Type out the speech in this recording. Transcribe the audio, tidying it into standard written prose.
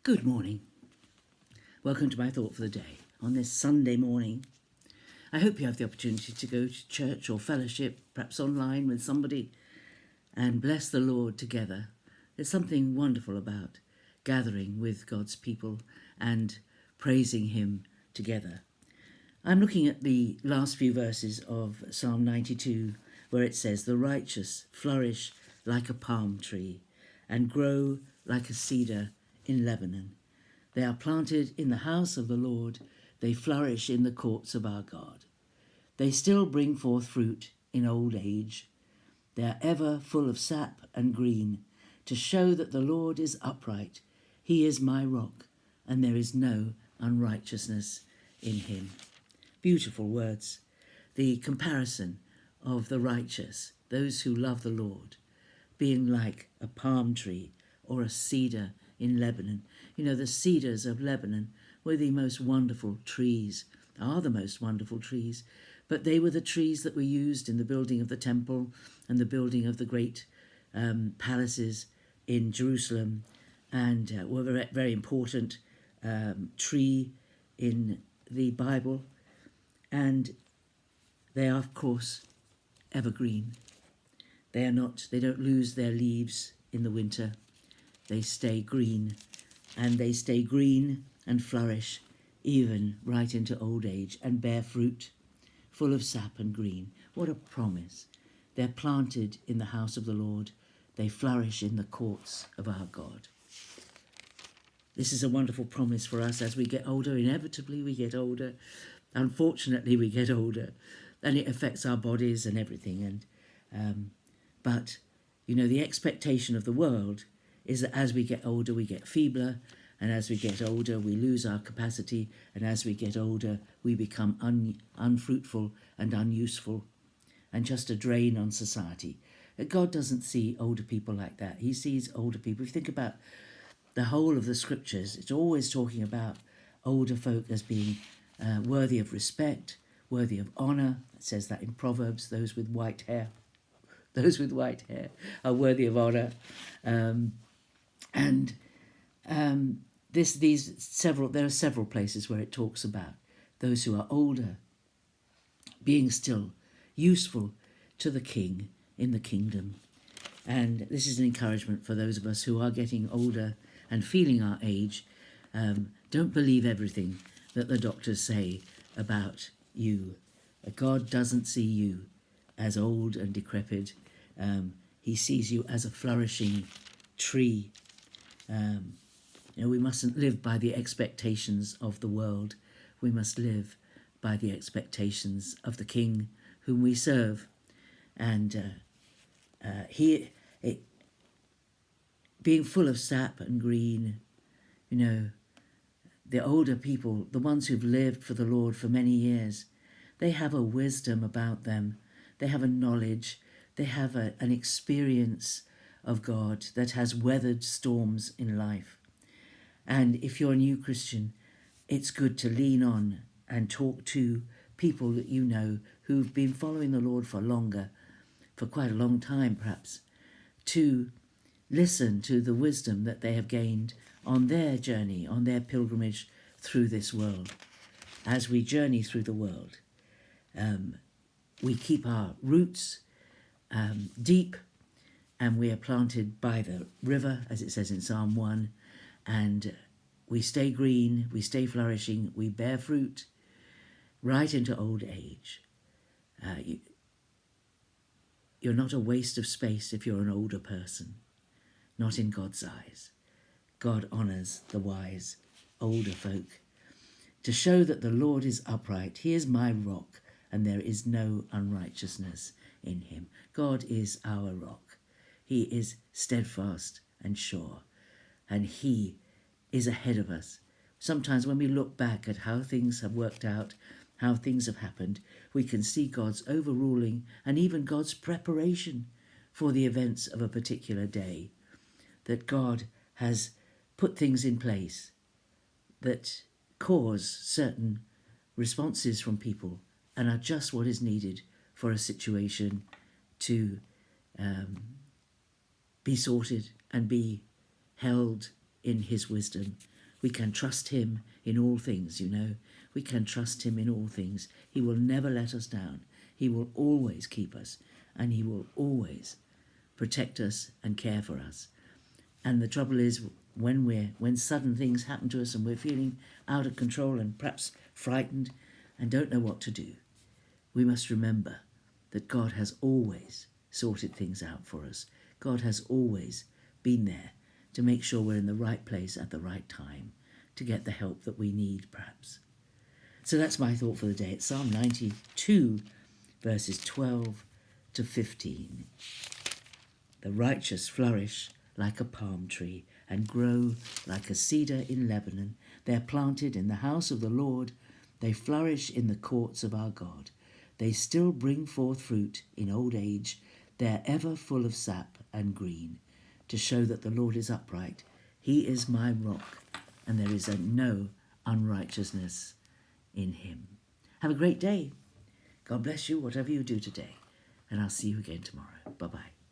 Good morning. Welcome to my thought for the day on this Sunday morning. I hope you have the opportunity to go to church or fellowship, perhaps online with somebody, and bless the Lord together. There's something wonderful about gathering with God's people and praising Him together. I'm looking at the last few verses of Psalm 92, where it says, "The righteous flourish like a palm tree and grow like a cedar in Lebanon. They are planted in the house of the Lord. They flourish in the courts of our God. They still bring forth fruit in old age. They are ever full of sap and green, to show that the Lord is upright. He is my rock, and there is no unrighteousness in him." Beautiful words. The comparison of the righteous, those who love the Lord, being like a palm tree or a cedar in Lebanon. You know, the cedars of Lebanon were the most wonderful trees, are the most wonderful trees, but they were the trees that were used in the building of the temple and the building of the great palaces in Jerusalem, and were a very important tree in the Bible. And they are, of course, evergreen. They don't lose their leaves in the winter. They stay green, and they stay green and flourish even right into old age and bear fruit full of sap and green. What a promise. They're planted in the house of the Lord. They flourish in the courts of our God. This is a wonderful promise for us as we get older. Inevitably, we get older. Unfortunately, we get older, and it affects our bodies and everything. But, you know, the expectation of the world is that as we get older, we get feebler, and as we get older, we lose our capacity, and as we get older, we become unfruitful and unuseful, and just a drain on society. God doesn't see older people like that. He sees older people. If you think about the whole of the scriptures, it's always talking about older folk as being worthy of respect, worthy of honour. It says that in Proverbs, those with white hair are worthy of honour. There are several places where it talks about those who are older being still useful to the king in the kingdom. And this is an encouragement for those of us who are getting older and feeling our age. Don't believe everything that the doctors say about you. God doesn't see you as old and decrepit. He sees you as a flourishing tree. We mustn't live by the expectations of the world. We must live by the expectations of the King whom we serve. And being full of sap and green, the older people, the ones who've lived for the Lord for many years, they have a wisdom about them. They have a knowledge. They have an experience of God that has weathered storms in life. And if you're a new Christian, it's good to lean on and talk to people that you know who've been following the Lord for longer, for quite a long time perhaps, to listen to the wisdom that they have gained on their journey, on their pilgrimage through this world. As we journey through the world, we keep our roots deep, and we are planted by the river, as it says in Psalm 1, and we stay green, we stay flourishing, we bear fruit right into old age. You're not a waste of space if you're an older person, not in God's eyes. God honours the wise older folk. To show that the Lord is upright, he is my rock, and there is no unrighteousness in him. God is our rock. He is steadfast and sure, and he is ahead of us. Sometimes when we look back at how things have worked out, how things have happened, we can see God's overruling and even God's preparation for the events of a particular day, that God has put things in place that cause certain responses from people and are just what is needed for a situation to be sorted and be held in his wisdom We can trust him in all things, you know. We can trust him in all things. He will never let us down. He will always keep us, and he will always protect us and care for us. And the trouble is, when sudden things happen to us and we're feeling out of control and perhaps frightened and don't know what to do, we must remember that God has always sorted things out for us. God has always been there to make sure we're in the right place at the right time to get the help that we need, perhaps. So that's my thought for the day. It's Psalm 92, verses 12 to 15. The righteous flourish like a palm tree and grow like a cedar in Lebanon. They are planted in the house of the Lord. They flourish in the courts of our God. They still bring forth fruit in old age. They are ever full of sap and green, to show that the Lord is upright. He is my rock, and there is no unrighteousness in him. Have a great day. God bless you, whatever you do today, and I'll see you again tomorrow. Bye-bye.